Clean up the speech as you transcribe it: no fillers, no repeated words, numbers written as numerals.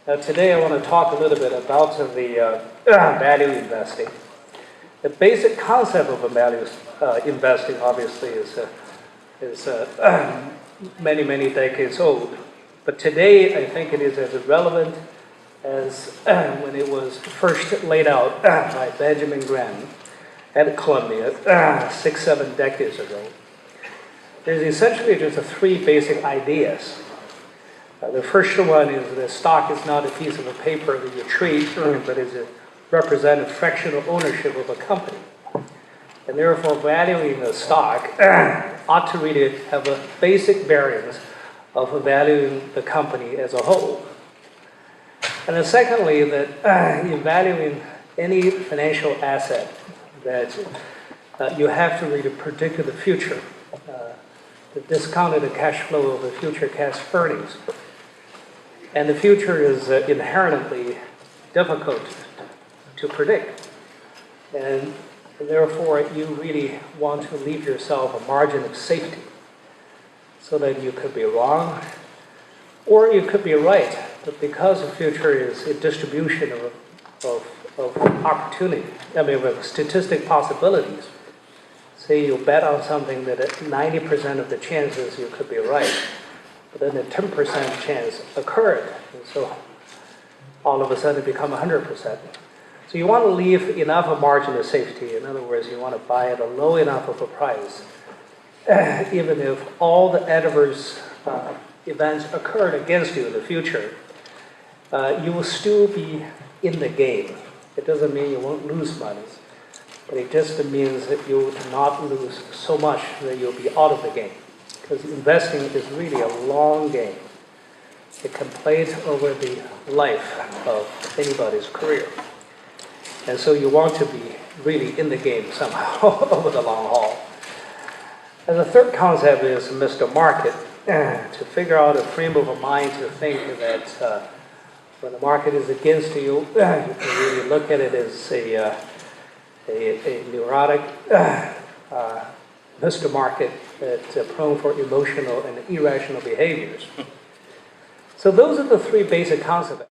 Today I want to talk a little bit about the value investing. The basic concept of value investing obviously is many decades old. But today I think it is as relevant as when it was first laid out by Benjamin Graham at Columbia 6-7 decades ago. There's essentially just three basic ideas. The first one is that stock is not a piece of a paper that you trade, but is a representative fractional ownership of a company. And therefore, valuing a stock ought to really have a basic variance of valuing the company as a whole. And then secondly, that in valuing any financial asset, that you have to really predict the future, the discounted cash flow of the future cash earnings. And the future is inherently difficult to predict. And therefore, you really want to leave yourself a margin of safety so that you could be wrong or you could be right. But because the future is a distribution of opportunity, of statistic possibilities, say you bet on something that at 90% of the chances you could be right, but then a 10% chance occurred, and so all of a sudden it become 100%. So you want to leave enough of margin of safety. In other words, you want to buy at a low enough of a price, even if all the adverse events occurred against you in the future, you will still be in the game. It doesn't mean you won't lose money, but it just means that you will not lose so much that you'll be out of the game. Because investing is really a long game. It can play over the life of anybody's career. And so you want to be really in the game somehow over the long haul. And the third concept is Mr. Market, to figure out a frame of mind to think that when the market is against you, you can really look at it as a neurotic Mr. Market that's prone for emotional and irrational behaviors. So those are the three basic concepts.